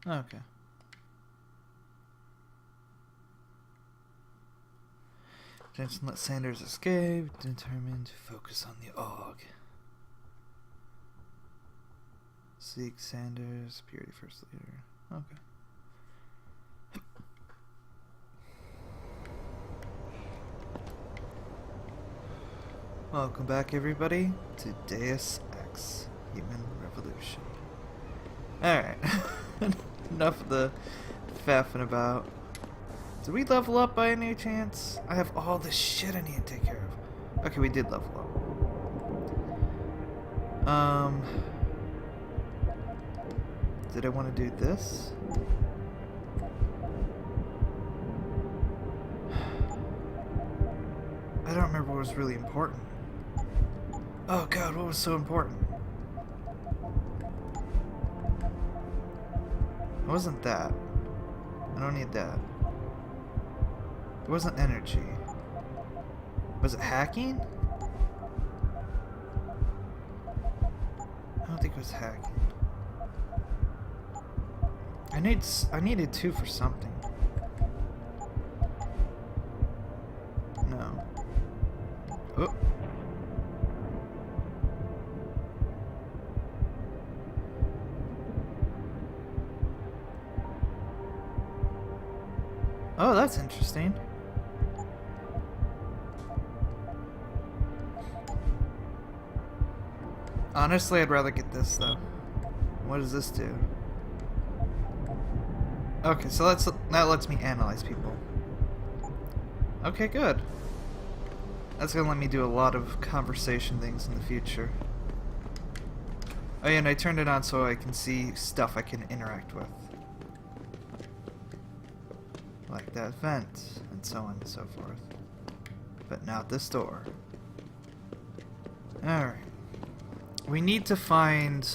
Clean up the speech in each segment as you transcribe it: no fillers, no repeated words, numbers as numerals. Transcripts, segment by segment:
Okay. Jensen let Sanders escape, determined to focus on the AUG. Seek Sanders, Purity First Leader. Okay. Welcome back, everybody, to Deus Ex Human Revolution. Alright. Enough of the faffing about. Did we level up by any chance? I have all this shit I need to take care of. Okay, we did level up. Did I want to do this? I don't remember what was really important. Oh god, what was so important? It wasn't that. I don't need that. It wasn't energy. Was it hacking? I don't think it was hacking. I needed 2 for something. No. Oh. Oh, that's interesting. Honestly, I'd rather get this though. What does this do? Okay, so that lets me analyze people. Okay, good. That's gonna let me do a lot of conversation things in the future. Oh yeah, and I turned it on so I can see stuff I can interact with. Like that vent, and so on and so forth. But not this door. Alright. We need to find...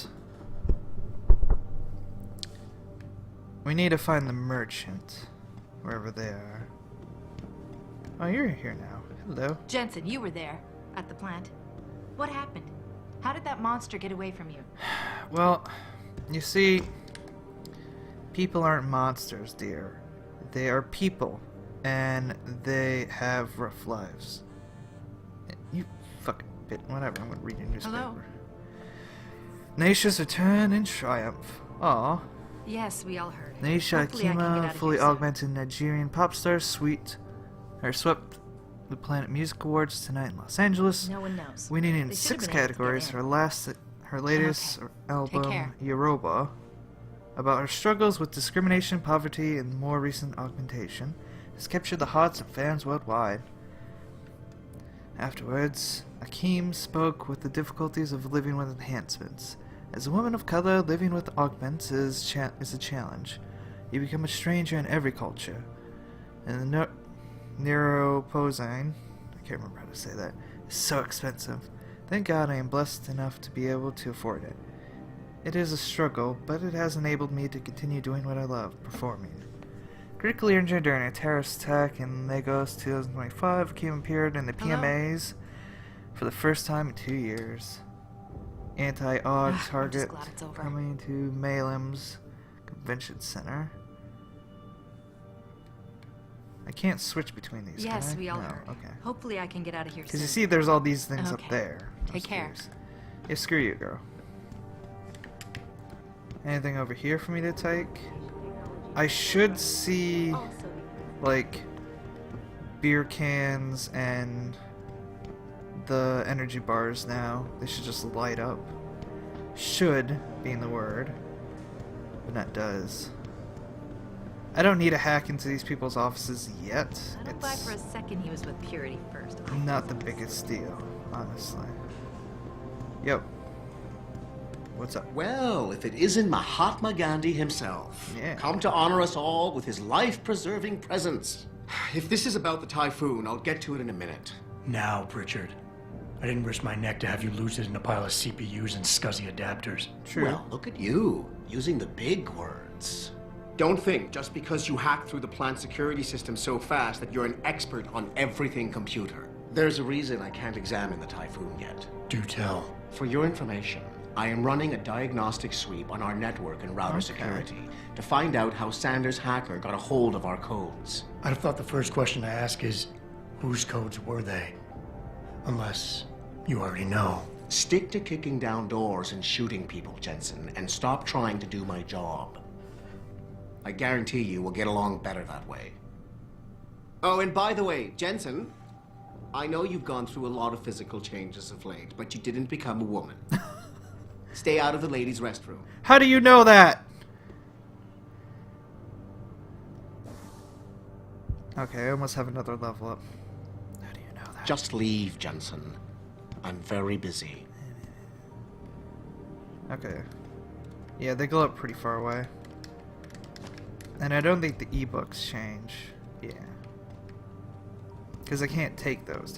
We need to find the merchant, wherever they are. Oh, you're here now. Hello. Jensen, you were there, at the plant. What happened? How did that monster get away from you? Well, you see, people aren't monsters, dear. They are people, and they have rough lives. You fucking bit. Whatever, I'm gonna read your newspaper. Hello? Nations return in triumph. Aw. Yes, we all heard. Naisha Hopefully I can get out Akima, of fully here soon. augmented Nigerian pop star, swept the Planet Music Awards tonight in Los Angeles. No one knows. Winning in They should 6 have been able to categories. get in. Her latest Okay. album, Take care. Yoruba, about her struggles with discrimination, poverty, and more recent augmentation, has captured the hearts of fans worldwide. Afterwards, Akeem spoke with the difficulties of living with enhancements. As a woman of color, living with augments is a challenge. You become a stranger in every culture. And the neuroposine, I can't remember how to say that, is so expensive. Thank God I am blessed enough to be able to afford it. It is a struggle, but it has enabled me to continue doing what I love, performing. Critically injured during a terrorist attack in Lagos 2025, Akeem appeared in the PMAs for the first time in 2 years. Anti-AUG I'm target just glad it's over. coming to Malem's Convention Center. I can't switch between these. Yes, can I? we all No, heard. Okay. Hopefully I can get out of here soon. Because you see, there's all these things up Okay. there. Take care. Yeah, screw you, girl. Anything over here for me to take? I should see, like, beer cans and the energy bars now. They should just light up. Should being the word, but not does. I don't need to hack into these people's offices yet. I don't buy for a second he was with Purity first. Not the biggest deal, honestly. Yep. What's up? Well, if it isn't Mahatma Gandhi himself, Yeah. come to honor us all with his life-preserving presence. If this is about the typhoon, I'll get to it in a minute. Now, Pritchard. I didn't risk my neck to have you lose it in a pile of CPUs and scuzzy adapters. True. Well, look at you, using the big words. Don't think just because you hacked through the plant security system so fast that you're an expert on everything computer. There's a reason I can't examine the typhoon yet. Do tell. For your information, I am running a diagnostic sweep on our network and router Okay. security to find out how Sanders' hacker got a hold of our codes. I'd have thought the first question to ask is, whose codes were they? Unless you already know. Stick to kicking down doors and shooting people, Jensen, and stop trying to do my job. I guarantee you we'll get along better that way. Oh, and by the way, Jensen, I know you've gone through a lot of physical changes of late, but you didn't become a woman. Stay out of the ladies' restroom. How do you know that? Okay, I almost have another level up. How do you know that? Just leave, Jensen. I'm very busy. Okay. Yeah, they go up pretty far away. And I don't think the ebooks change. Yeah. Because I can't take those.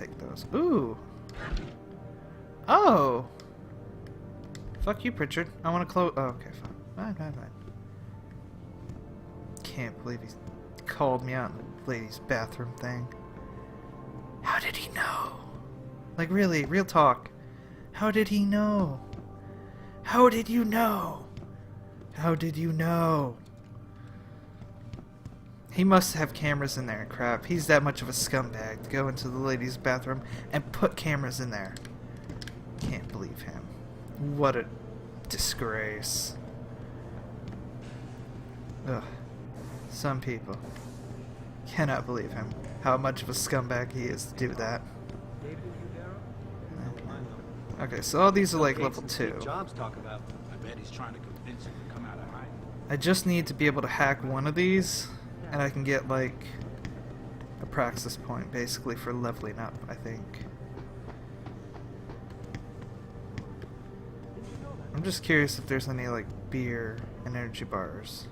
Ooh. Oh. Fuck you, Pritchard. I want to close. Oh, okay, fine. Fine. Can't believe he called me out in the ladies' bathroom thing. How did he know? Like, really, real talk. How did he know? How did you know? How did you know? He must have cameras in there and crap. He's that much of a scumbag to go into the ladies' bathroom and put cameras in there. Can't believe him. What a disgrace. Ugh. Some people. Cannot believe him. How much of a scumbag he is to do that. Okay, so all these are like level 2. Jobs talk about. I bet he's trying to convince you to come out of hiding. I just need to be able to hack one of these, and I can get like a praxis point basically for leveling up, I think. I'm just curious if there's any like beer and energy bars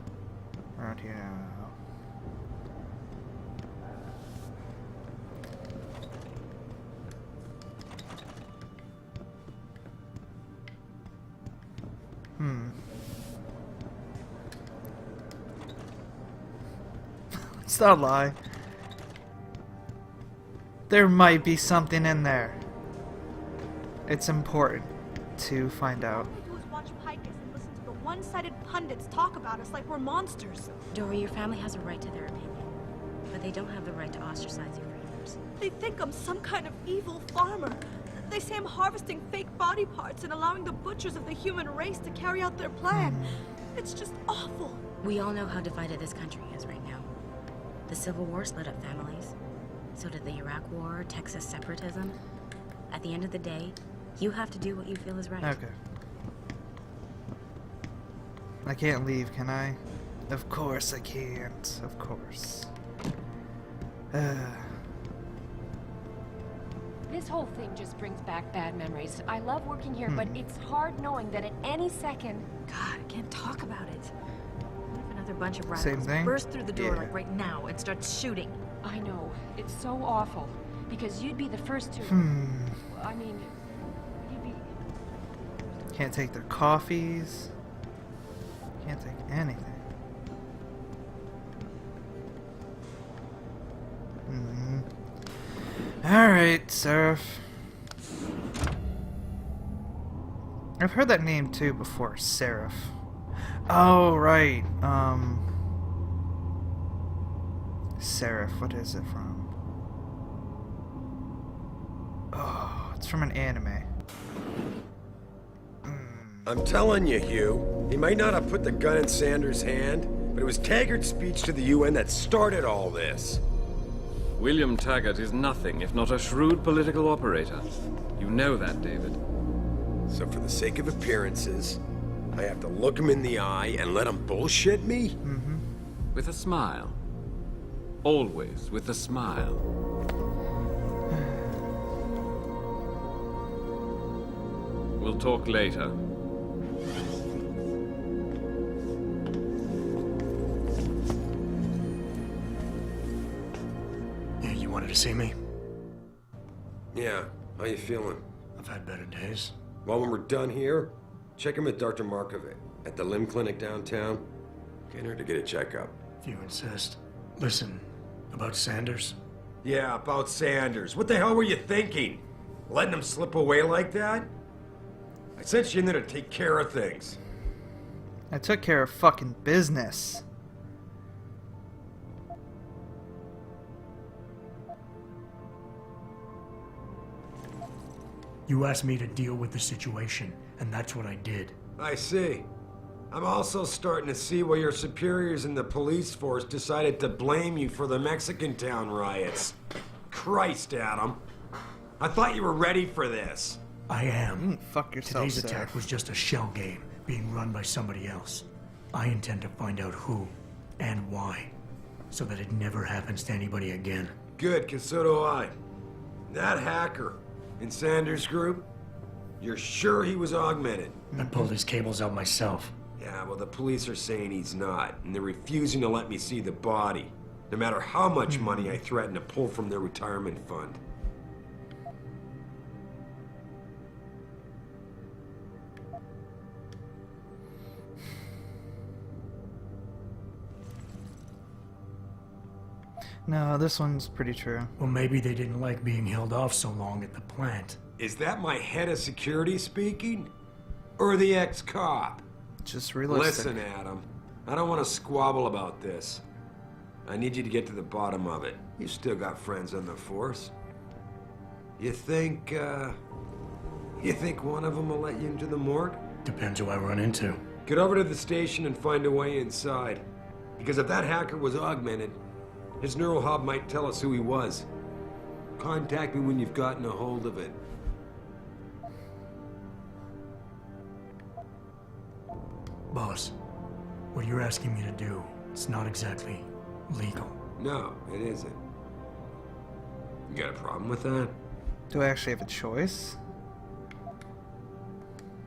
around here now. Let's not lie. There might be something in there. It's important to find out. All we do is watch Picus and listen to the one-sided pundits talk about us like we're monsters. Dory, your family has a right to their opinion, but they don't have the right to ostracize you for yours. They think I'm some kind of evil farmer. They say I'm harvesting fake body parts and allowing the butchers of the human race to carry out their plan. It's just awful. We all know how divided this country is right now. The Civil War split up families. So did the Iraq War, Texas separatism. At the end of the day, you have to do what you feel is right. Okay. I can't leave, can I? Of course I can't. Of course. This whole thing just brings back bad memories. I love working here, but it's hard knowing that at any second... God, I can't talk about it. What if another bunch of Same radicals thing? Burst through the door Yeah. like right now and start shooting. I know. It's so awful. Because you'd be the first to... I mean... You'd be... Can't take their coffees. Can't take anything. Alright, Sarif. I've heard that name too before, Sarif. Oh, right. Sarif, what is it from? Oh, it's from an anime. I'm telling you, Hugh, he might not have put the gun in Sanders' hand, but it was Taggart's speech to the UN that started all this. William Taggart is nothing if not a shrewd political operator. You know that, David. So for the sake of appearances, I have to look him in the eye and let him bullshit me? With a smile. Always with a smile. We'll talk later. Yeah, you wanted to see me? Yeah, how you feeling? I've had better days. Well, when we're done here, check him with Dr. Markovic at the limb clinic downtown. Get her to get a checkup. If you insist. Listen, about Sanders? Yeah, about Sanders. What the hell were you thinking? Letting him slip away like that? I sent you in there to take care of things. I took care of fucking business. You asked me to deal with the situation, and that's what I did. I see. I'm also starting to see why your superiors in the police force decided to blame you for the Mexican town riots. Christ, Adam. I thought you were ready for this. I am. Fuck yourself, Today's sir. attack was just a shell game being run by somebody else. I intend to find out who and why, so that it never happens to anybody again. Good, because so do I. That hacker in Sanders' group, you're sure he was augmented? I pulled his cables out myself. Yeah, well, the police are saying he's not, and they're refusing to let me see the body, no matter how much money I threaten to pull from their retirement fund. No, this one's pretty true. Well, maybe they didn't like being held off so long at the plant. Is that my head of security speaking? Or the ex-cop? Just realistic. Listen, Adam. I don't want to squabble about this. I need you to get to the bottom of it. You still got friends on the force. You think one of them will let you into the morgue? Depends who I run into. Get over to the station and find a way inside. Because if that hacker was augmented, his neural hub might tell us who he was. Contact me when you've gotten a hold of it. Boss, what you're asking me to do, it's not exactly legal. No, it isn't. You got a problem with that? Do I actually have a choice?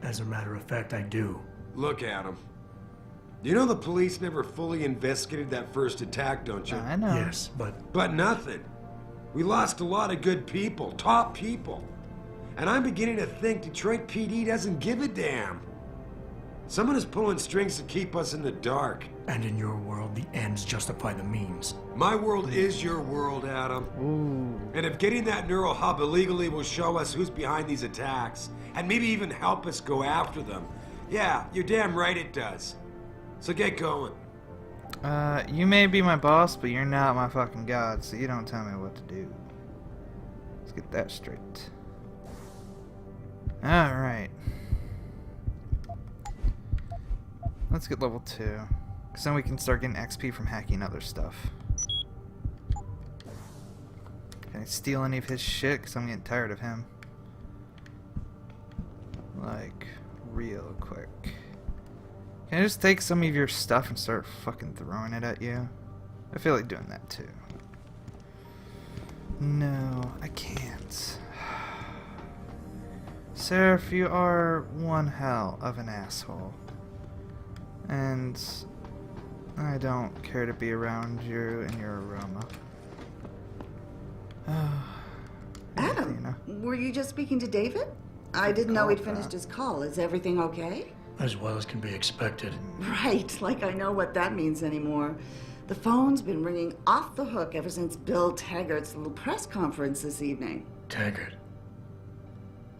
As a matter of fact, I do. Look, Adam. You know the police never fully investigated that first attack, don't you? I know. Yes, but But nothing. We lost a lot of good people, top people. And I'm beginning to think Detroit PD doesn't give a damn. Someone is pulling strings to keep us in the dark. and in your world, the ends justify the means. My world is your world, Adam. Ooh. And if getting that neural hub illegally will show us who's behind these attacks, and maybe even help us go after them, yeah, you're damn right it does. So get going. You may be my boss, but you're not my fucking god, so you don't tell me what to do. Let's get that straight. Alright. Let's get level 2. Because then we can start getting XP from hacking other stuff. Can I steal any of his shit? Because I'm getting tired of him. Like, real quick. Can I just take some of your stuff and start fucking throwing it at you? I feel like doing that too. No, I can't. Sarif, you are one hell of an asshole. And I don't care to be around you and your aroma. Adam, were you just speaking to David? I didn't know he'd finished his call. Is everything okay? As well as can be expected. Right, like I know what that means anymore. The phone's been ringing off the hook ever since Bill Taggart's little press conference this evening. Taggart.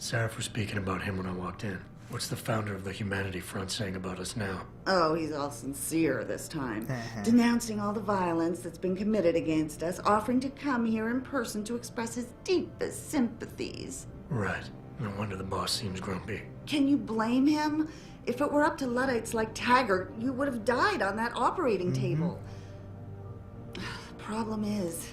Sarif was speaking about him when I walked in. What's the founder of the Humanity Front saying about us now? Oh, he's all sincere this time. Denouncing all the violence that's been committed against us, offering to come here in person to express his deepest sympathies. Right. No wonder the boss seems grumpy. Can you blame him? If it were up to Luddites like Taggart, you would have died on that operating table. The problem is,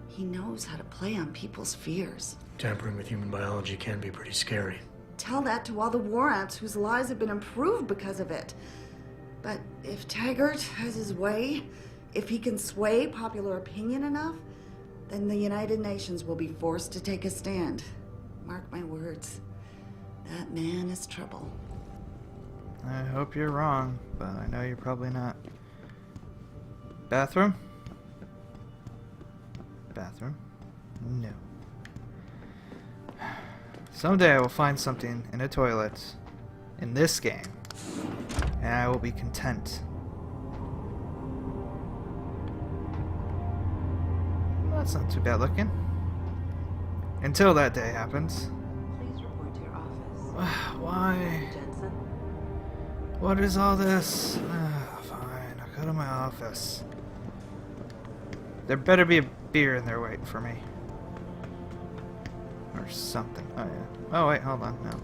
he knows how to play on people's fears. Tampering with human biology can be pretty scary. Tell that to all the war ants whose lives have been improved because of it. But if Taggart has his way, if he can sway popular opinion enough, then the United Nations will be forced to take a stand. Mark my words, that man is trouble. I hope you're wrong, but I know you're probably not. Bathroom? Bathroom? No. Someday I will find something in a toilet in this game, and I will be content. That's not too bad looking. Until that day happens. Please report to your office. Why? What is all this? Fine, I'll go to my office. There better be a beer in there waiting for me. Or something. Oh, yeah. Oh, wait, hold on. No.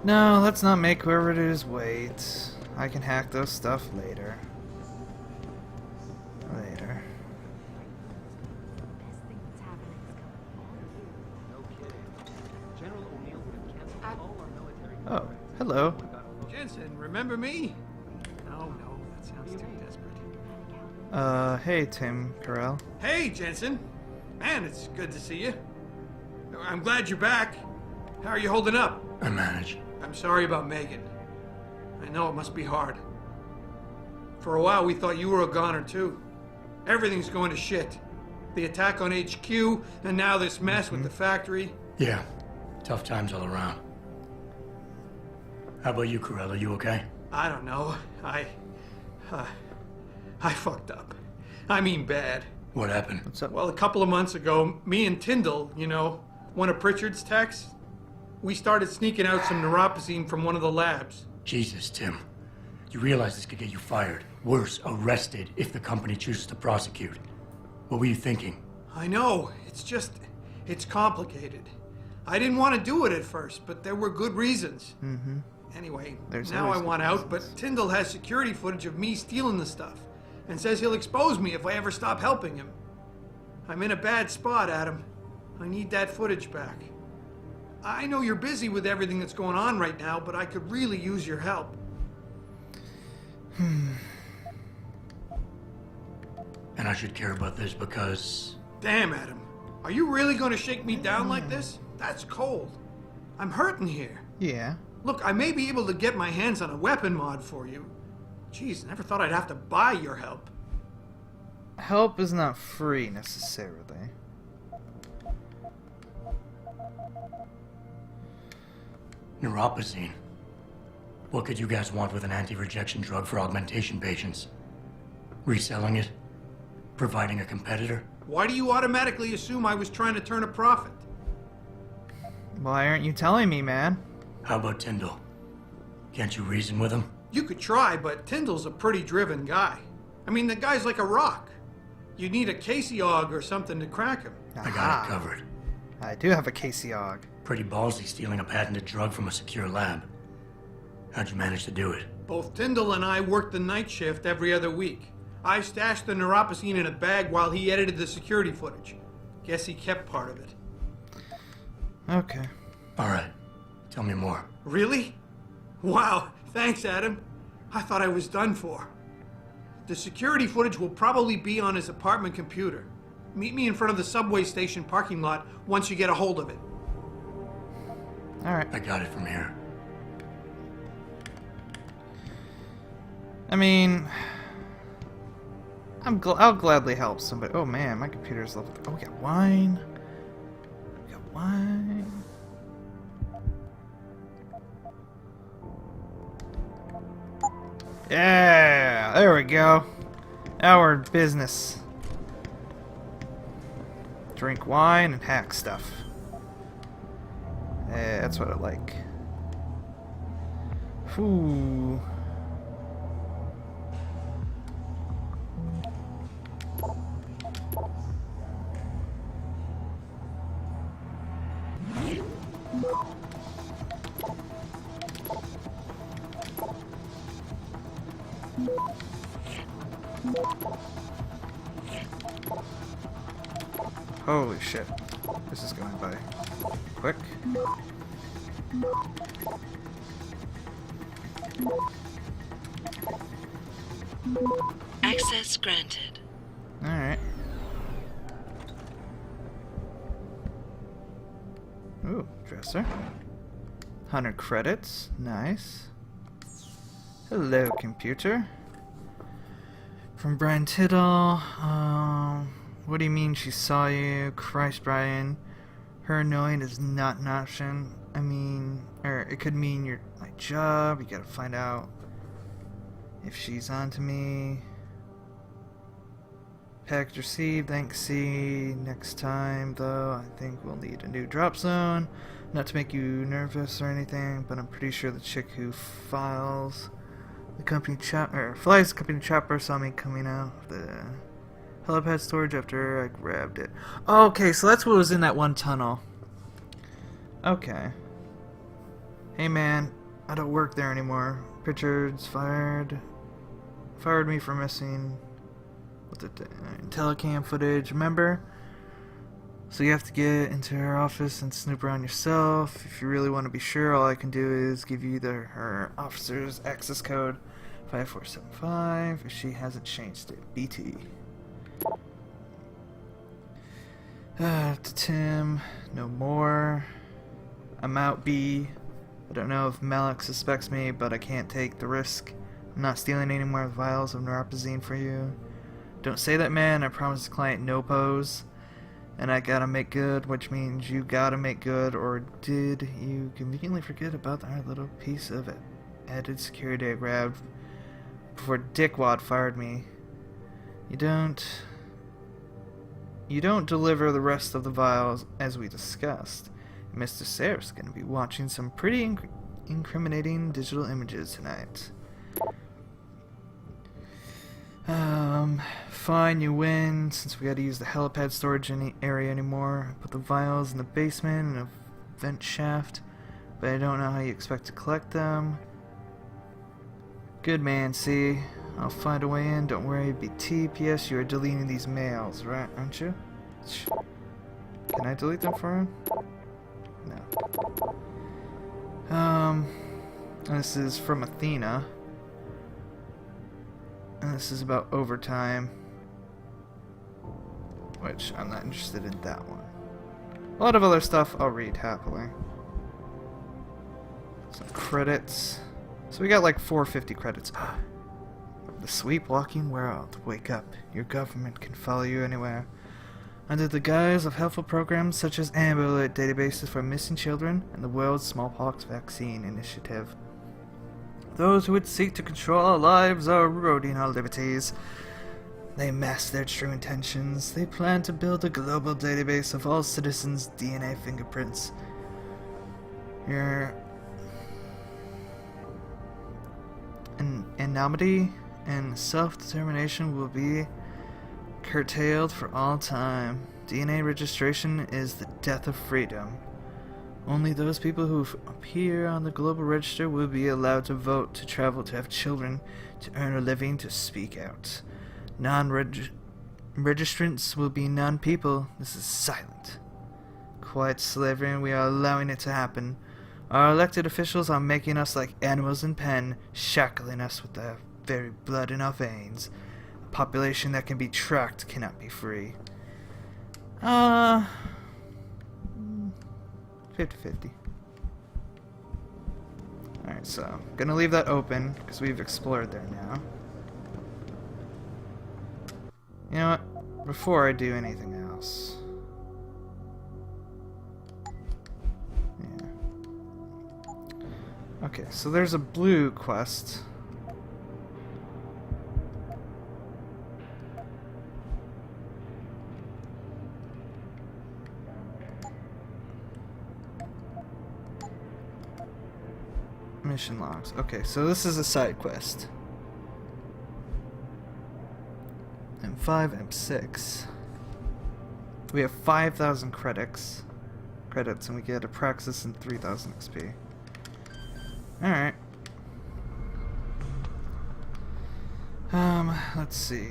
No, let's not make whoever it is wait. I can hack those stuff later. Later. Oh, hello. Jensen, remember me? No, that sounds too desperate. Hey, Tim Carell. Hey, Jensen. Man, it's good to see you. I'm glad you're back. How are you holding up? I manage. I'm sorry about Megan. I know it must be hard. For a while, we thought you were a goner, too. Everything's going to shit. The attack on HQ, and now this mess with the factory. Yeah, tough times all around. How about you, Carell? Are you okay? I don't know. I fucked up. I mean bad. What happened? What's up? Well, a couple of months ago, me and Tyndall, you know, one of Pritchard's techs, we started sneaking out some neuropozyne from one of the labs. Jesus, Tim. You realize this could get you fired. Worse, arrested if the company chooses to prosecute. What were you thinking? I know. It's complicated. I didn't want to do it at first, but there were good reasons. Mm-hmm. Anyway, There's now I always want good out, but reasons. Tyndall has security footage of me stealing the stuff and says he'll expose me if I ever stop helping him. I'm in a bad spot, Adam. I need that footage back. I know you're busy with everything that's going on right now, but I could really use your help. And I should care about this because... Damn, Adam. Are you really going to shake me down like this? That's cold. I'm hurting here. Yeah. Look, I may be able to get my hands on a weapon mod for you. Jeez, never thought I'd have to buy your help. Help is not free, necessarily. Neuropozyne. What could you guys want with an anti-rejection drug for augmentation patients? Reselling it? Providing a competitor? Why do you automatically assume I was trying to turn a profit? Why aren't you telling me, man? How about Tyndall? Can't you reason with him? You could try, but Tyndall's a pretty driven guy. I mean, the guy's like a rock. You need a Casey Aug or something to crack him. I got it covered. I do have a Casey Aug. Pretty ballsy stealing a patented drug from a secure lab. How'd you manage to do it? Both Tyndall and I worked the night shift every other week. I stashed the neuropozyne in a bag while he edited the security footage. Guess he kept part of it. Okay. Alright. Tell me more. Really? Wow, thanks, Adam. I thought I was done for. The security footage will probably be on his apartment computer. Meet me in front of the subway station parking lot once you get a hold of it. Alright. I got it from here. I mean... I'll gladly help somebody. Oh man, my computer's level... Oh, we got wine. We got wine. Yeah, there we go. Now we're in business. Drink wine and hack stuff. Yeah, that's what I like. Ooh. Holy shit. This is going by quick. Access granted. Alright. Ooh, dresser. 100 credits. Nice. Hello, computer. From Brian Tittle. What do you mean she saw you? Christ, Brian. Her knowing is not an option. I mean, or it could mean you're my job. You gotta find out if she's on to me. Package received. Thanks. See next time, though. I think we'll need a new drop zone. Not to make you nervous or anything, but I'm pretty sure the chick who flies the company chopper saw me coming out of the helipad storage after I grabbed it. Oh, okay, so that's what was in that one tunnel. Okay. Hey man, I don't work there anymore. Pritchard's fired me for missing with the telecam footage, remember? So you have to get into her office and snoop around yourself. If you really want to be sure, all I can do is give you her officer's access code, 5475, if she hasn't changed it. BT. To Tim, no more. I'm out, B. I don't know if Malik suspects me, but I can't take the risk. I'm not stealing any more vials of neuropazine for you. Don't say that, man. I promised the client no pose. And I gotta make good, which means you gotta make good, or did you conveniently forget about our little piece of added security I grabbed before Dickwad fired me? You don't deliver the rest of the vials as we discussed. Mr. Sarif's gonna be watching some pretty incriminating digital images tonight. Fine, you win, since we gotta use the helipad storage area anymore. Put the vials in the basement in a vent shaft, but I don't know how you expect to collect them. Good man, C. I'll find a way in, don't worry. BT, PS, you are deleting these mails, right, aren't you? Can I delete them for him? No. This is from Athena. And this is about overtime, which I'm not interested in that one. A lot of other stuff I'll read happily. Some credits. So we got like 450 credits. The sleepwalking world. Wake up. Your government can follow you anywhere. Under the guise of helpful programs such as Amber Alert databases for missing children and the World Smallpox Vaccine Initiative. Those who would seek to control our lives are eroding our liberties. They mask their true intentions. They plan to build a global database of all citizens' DNA fingerprints. Your anonymity and self-determination will be curtailed for all time. DNA registration is the death of freedom. Only those people who appear on the global register will be allowed to vote, to travel, to have children, to earn a living, to speak out. Non-registrants will be non-people. This is silent. Quiet slavery, and we are allowing it to happen. Our elected officials are making us like animals in pen, shackling us with the very blood in our veins. A population that can be tracked cannot be free. 50-50. Alright, so I'm gonna leave that open because we've explored there now. You know what? Before I do anything else. Yeah. Okay, so there's a blue quest. Mission logs. Okay, so this is a side quest. M5, M6. We have 5,000 credits, and we get a praxis and 3,000 XP. Alright. Let's see.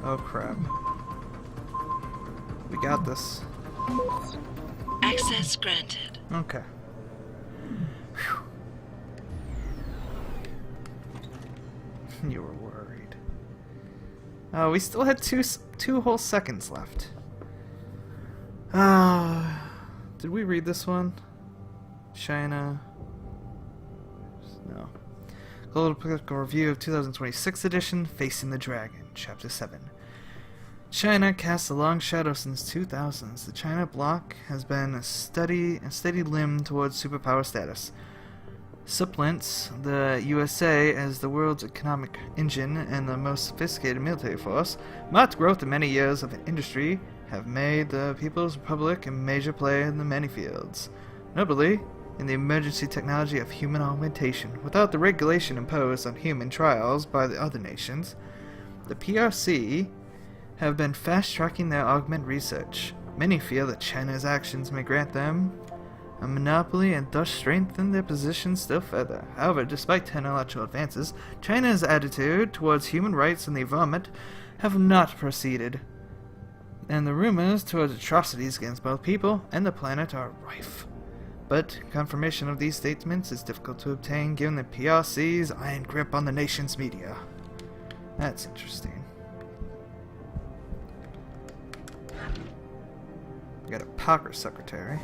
Oh crap. We got this. Access granted. Okay. Whew. You were worried. Oh, we still had two whole seconds left. Did we read this one? China. No. Global Political Review of 2026 edition, Facing the Dragon, Chapter 7. China casts a long shadow since 2000s. The China bloc has been a steady limb towards superpower status. Supplants the USA as the world's economic engine and the most sophisticated military force. Much growth in many years of industry have made the People's Republic a major player in the many fields, notably in the emergency technology of human augmentation. Without the regulation imposed on human trials by the other nations, the PRC have been fast-tracking their augment research. Many feel that China's actions may grant them a monopoly and thus strengthen their position still further. However, despite technological advances, China's attitude towards human rights and the environment have not proceeded, and the rumors towards atrocities against both people and the planet are rife. But confirmation of these statements is difficult to obtain given the PRC's iron grip on the nation's media. That's interesting. We got a poker secretary.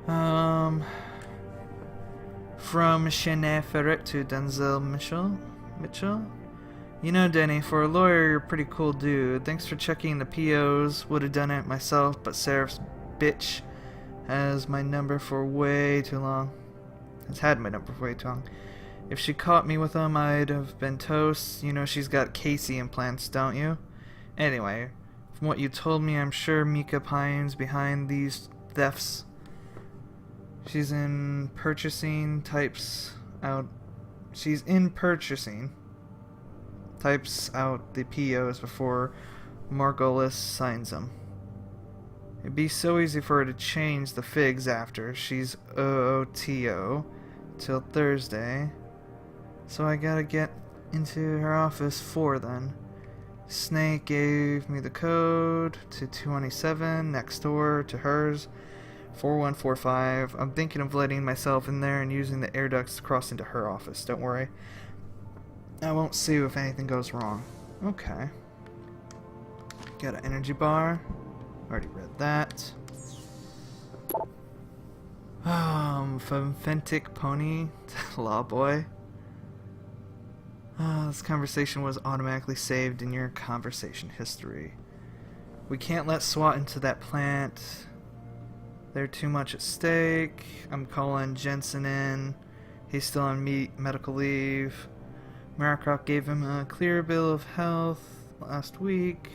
From Shanae Ferret to Denzel Mitchell? You know, Denny, for a lawyer, you're a pretty cool dude. Thanks for checking the POs. Would have done it myself, but Sarif's bitch has my number for way too long. Has had my number for way too long. If she caught me with them, I'd have been toast. You know she's got Casey implants, don't you? Anyway, from what you told me, I'm sure Mika Pine's behind these thefts. She's in purchasing, types out the POs before Margolis signs them. It'd be so easy for her to change the figs after. She's OOTO till Thursday. So I gotta get into her office 4 then. Snake gave me the code to 227 next door to hers. 4145. I'm thinking of letting myself in there and using the air ducts to cross into her office. Don't worry. I won't see you if anything goes wrong. Okay. Got an energy bar. Already read that. Fentic Pony. Law boy. This conversation was automatically saved in your conversation history. We can't let SWAT into that plant. They're too much at stake. I'm calling Jensen in. He's still on medical leave. Maricroft gave him a clear bill of health last week.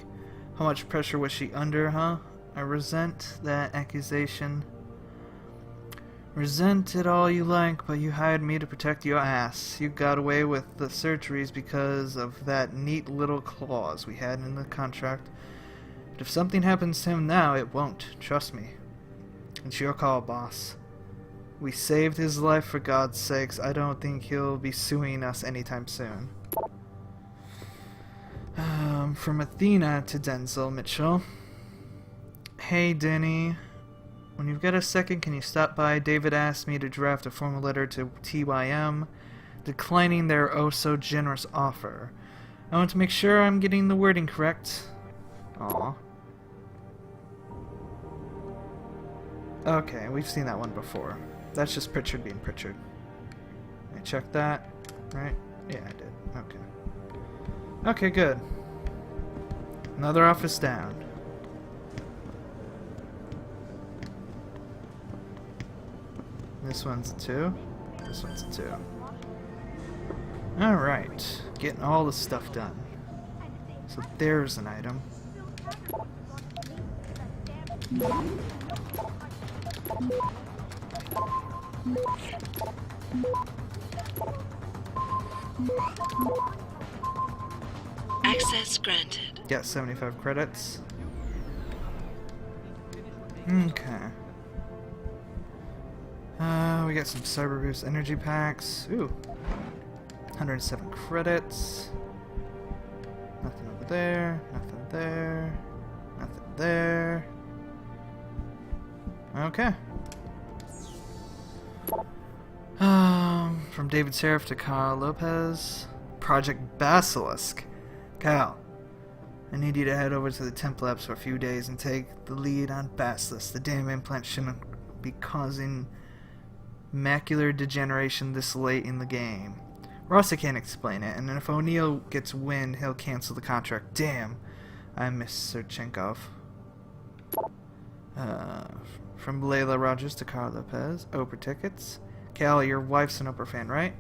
How much pressure was she under, huh? I resent that accusation. Resent it all you like, but you hired me to protect your ass. You got away with the surgeries because of that neat little clause we had in the contract. But if something happens to him now, it won't. Trust me. It's your call, boss. We saved his life for God's sakes. I don't think he'll be suing us anytime soon. From Athena to Denzel Mitchell. Hey, Denny. When you've got a second, can you stop by? David asked me to draft a formal letter to TYM, declining their oh-so-generous offer. I want to make sure I'm getting the wording correct. Aw. Okay, we've seen that one before. That's just Pritchard being Pritchard. I checked that, right? Yeah, I did. Okay. Okay, good. Another office down. This one's a 2. This one's a 2. Alright. Getting all the stuff done. So there's an item. Access granted. Got 75 credits. Okay. We got some Cyber Boost energy packs. Ooh. 107 credits. Nothing over there. Nothing there. Nothing there. Okay. From David Sarif to Kyle Lopez. Project Basilisk. Kyle, I need you to head over to the temp labs for a few days and take the lead on Basilisk. The damn implant shouldn't be causing macular degeneration this late in the game. Rossi can't explain it, and if O'Neill gets wind, he'll cancel the contract. Damn. I miss Sir Chenkov. From Layla Rogers to Carl Lopez. Oprah tickets. Cal, your wife's an Oprah fan, right?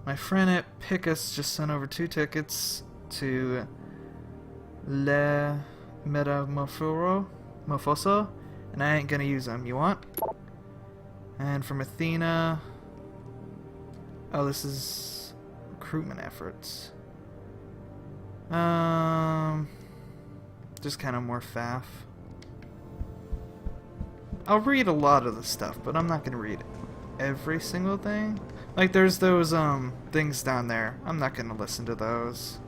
My friend at Pickus just sent over 2 tickets to Le Metamorfoso, and I ain't gonna use them. You want? And from Athena... Oh, this is recruitment efforts. Just kind of more faff. I'll read a lot of the stuff, but I'm not gonna read every single thing. Like, there's those, things down there. I'm not gonna listen to those.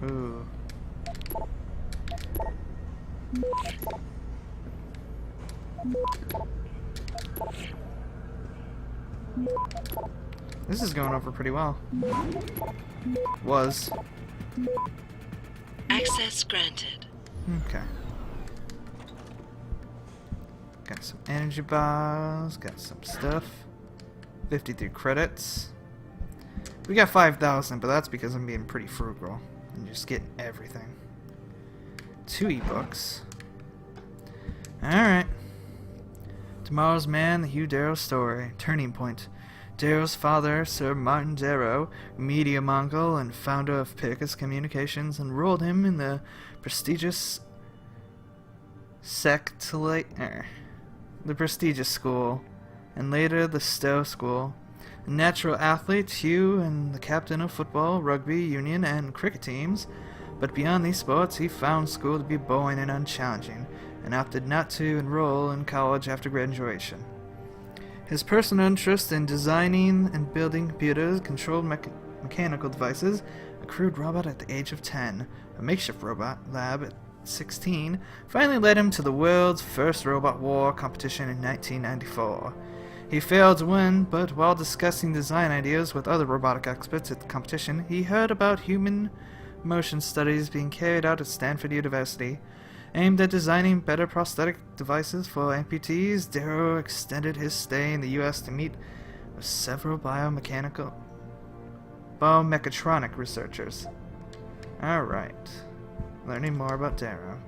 Ooh. This is going over pretty well. Was. Access granted. Okay. Got some energy bars, got some stuff. 53 credits. We got 5,000, but that's because I'm being pretty frugal and just getting everything. 2 ebooks. Alright. Tomorrow's Man, the Hugh Darrow story. Turning point. Darrow's father, Sir Martin Darrow, media mogul and founder of Pickus Communications, enrolled him in the prestigious the prestigious school, and later the Stowe School. A natural athlete, Hugh, and the captain of football, rugby union, and cricket teams. But beyond these sports, he found school to be boring and unchallenging, and opted not to enroll in college after graduation. His personal interest in designing and building computers, controlled mechanical devices, a crude robot at the age of 10, a makeshift robot lab at 16, finally led him to the world's first robot war competition in 1994. He failed to win, but while discussing design ideas with other robotic experts at the competition, he heard about human motion studies being carried out at Stanford University. Aimed at designing better prosthetic devices for amputees, Darrow extended his stay in the U.S. to meet with several biomechatronic researchers. Alright. Learning more about Darrow.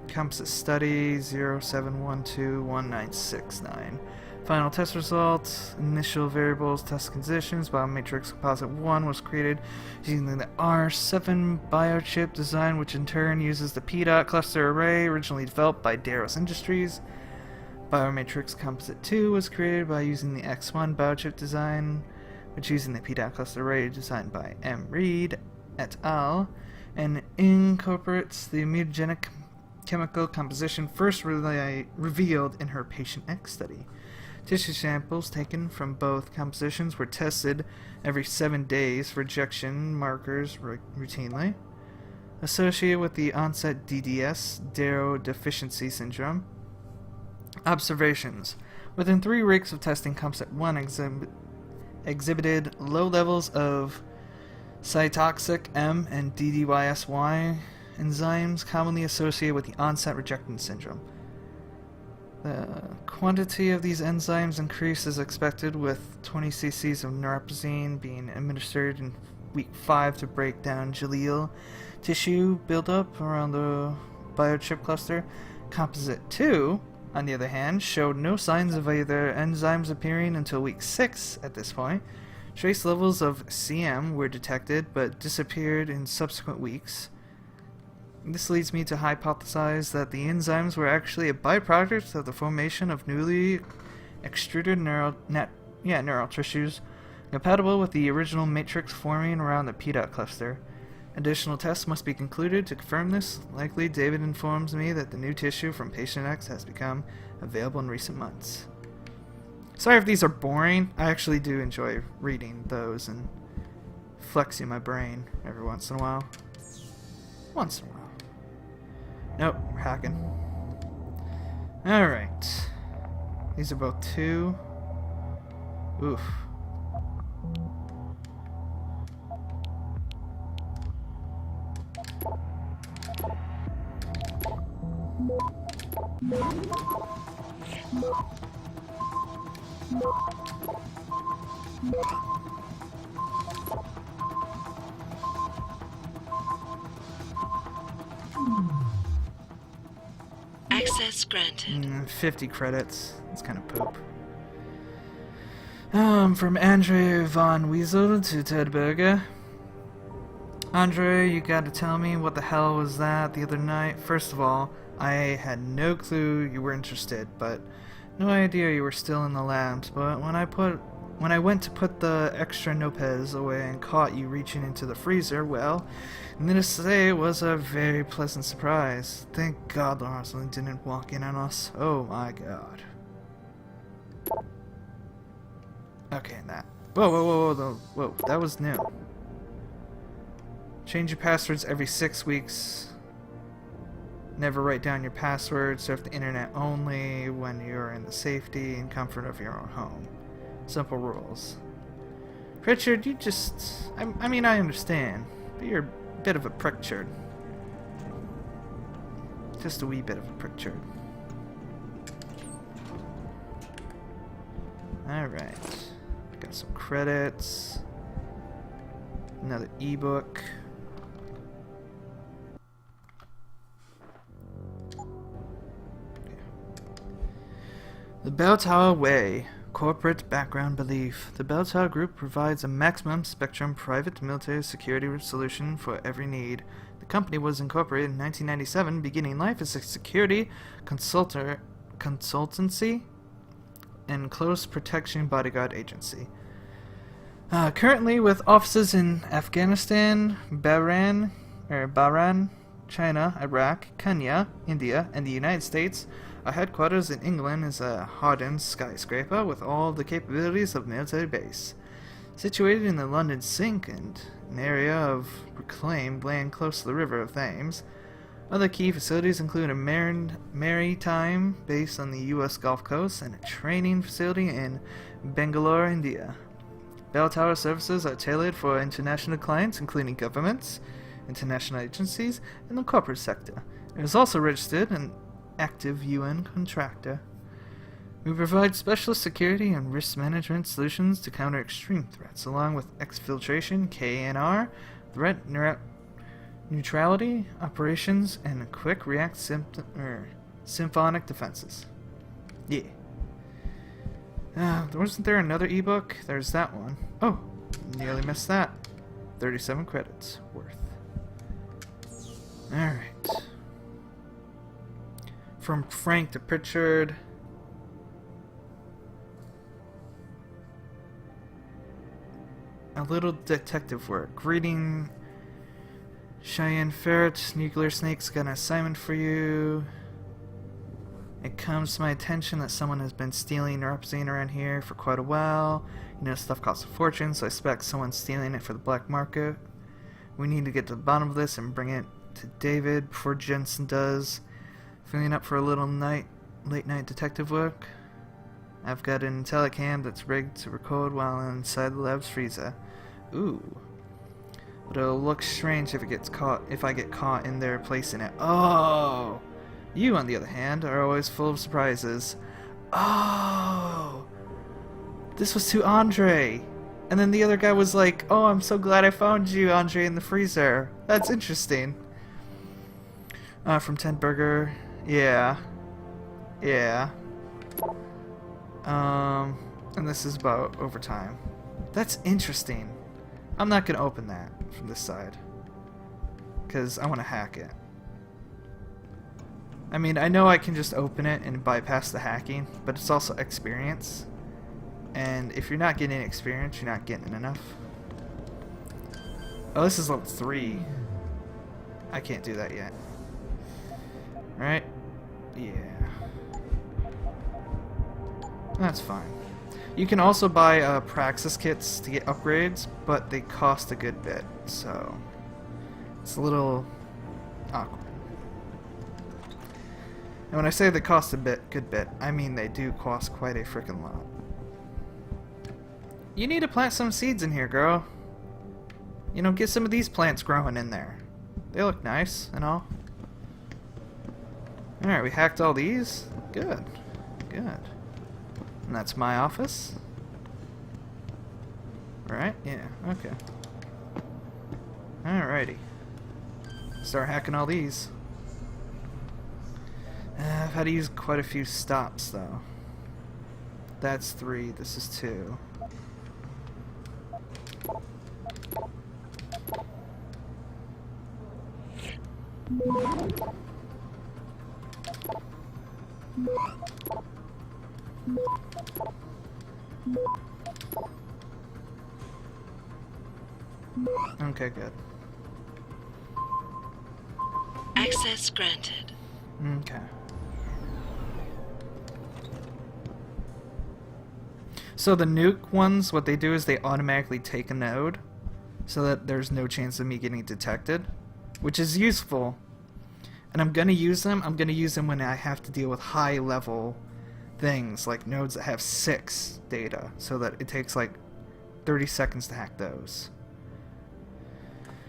Composite study 07121969. Final test results. Initial variables, test conditions. Biomatrix Composite 1 was created using the R7 biochip design, which in turn uses the PDOT cluster array originally developed by Darrow's Industries. Biomatrix Composite 2 was created by using the X1 biochip design, which using the PDOT cluster array designed by M. Reed et al. And incorporates the mutagenic chemical composition first revealed in her Patient X study. Tissue samples taken from both compositions were tested every 7 days for rejection markers routinely. Associated with the onset DDS, Darrow Deficiency Syndrome. Observations. Within 3 weeks of testing, Composite 1 exhibited low levels of cytotoxic M and DDYSY enzymes commonly associated with the onset rejection syndrome. The quantity of these enzymes increased as expected, with 20 cc's of norepinephrine being administered in week 5 to break down glial tissue buildup around the biochip cluster. Composite 2, on the other hand, showed no signs of either enzymes appearing until week 6 at this point. Trace levels of CM were detected but disappeared in subsequent weeks. This leads me to hypothesize that the enzymes were actually a byproduct of the formation of newly extruded neural tissues compatible with the original matrix forming around the PDOT cluster. Additional tests must be concluded to confirm this. Likely, David informs me that the new tissue from Patient X has become available in recent months. Sorry if these are boring. I actually do enjoy reading those and flexing my brain every once in a while. Once in a while. Nope, we're hacking. Alright. These are both 2. Oof. Access granted. 50 credits. That's kind of poop. From Andre von Weasel to Ted Berger. Andre, you gotta tell me what the hell was that the other night. First of all, I had no clue you were interested, but no idea you were still in the labs. But when I went to put the extra nopez away and caught you reaching into the freezer, well, needless to say, it was a very pleasant surprise. Thank God the Rosalind didn't walk in on us. Oh my God. Okay, that. Whoa, that was new. Change your passwords every 6 weeks. Never write down your password. Surf the internet only when you're in the safety and comfort of your own home. Simple rules. Pritchard, you just... I mean, I understand, but you're a bit of a Pritchard. Just a wee bit of a Pritchard. Alright. Got some credits. Another ebook. The Bell Tower Way. Corporate background belief. The Bell Tower Group provides a maximum spectrum private military security solution for every need. The company was incorporated in 1997, beginning life as a security consultancy and close protection bodyguard agency. Currently with offices in Afghanistan, Bahrain, China, Iraq, Kenya, India, and the United States. Our headquarters in England is a hardened skyscraper with all the capabilities of a military base. Situated in the London Sink and an area of reclaimed land close to the River of Thames, other key facilities include a maritime base on the U.S. Gulf Coast and a training facility in Bangalore, India. Bell Tower services are tailored for international clients, including governments, international agencies, and the corporate sector. It is also registered an active UN contractor. We provide specialist security and risk management solutions to counter extreme threats, along with exfiltration, KNR, threat neutrality, operations, and quick react symphonic defenses. Yeah. Wasn't there another ebook? There's that one. Oh, nearly missed that. 37 credits worth. Alright. From Frank to Pritchard. A little detective work. Reading Cheyenne Ferret, Nuclear Snake's got an assignment for you. It comes to my attention that someone has been stealing Neuropozyne around here for quite a while. You know, stuff costs a fortune, so I expect someone's stealing it for the black market. We need to get to the bottom of this and bring it to David before Jensen does. Feeling up for a little late night detective work? I've got an telecam that's rigged to record while inside the lab's freezer. Ooh. But it'll look strange if I get caught in there placing it. Oh! You, on the other hand, are always full of surprises. Oh! This was to Andre! And then the other guy was like, oh, I'm so glad I found you, Andre, in the freezer. That's interesting. From Ted Berger. Yeah. Yeah. And this is about overtime. That's interesting. I'm not gonna open that from this side, because I want to hack it. I mean, I know I can just open it and bypass the hacking, but it's also experience. And if you're not getting experience, you're not getting enough. Oh, this is level 3. I can't do that yet. Right? Yeah. That's fine. You can also buy Praxis kits to get upgrades, but they cost a good bit, so it's a little awkward. And when I say they cost a good bit, I mean they do cost quite a freaking lot. You need to plant some seeds in here, girl. You know, get some of these plants growing in there. They look nice and all. Alright, we hacked all these. Good. Good. And that's my office. Right? Yeah, okay. Alrighty. Start hacking all these. I've had to use quite a few stops, though. That's 3, this is 2. Okay, good. Access granted. Okay. So the nuke ones, what they do is they automatically take a node so that there's no chance of me getting detected, which is useful. And I'm going to use them. I'm going to use them when I have to deal with high level things like nodes that have 6 data, so that it takes like 30 seconds to hack those.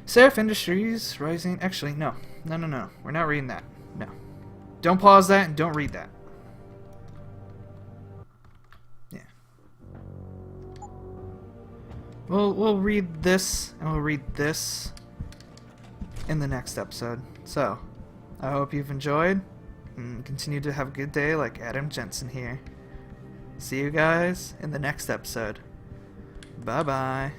Sarif Industries rising. Actually, no. No. We're not reading that. No. Don't pause that and don't read that. Yeah. We'll read this and we'll read this in the next episode. So, I hope you've enjoyed and continue to have a good day like Adam Jensen here. See you guys in the next episode. Bye-bye.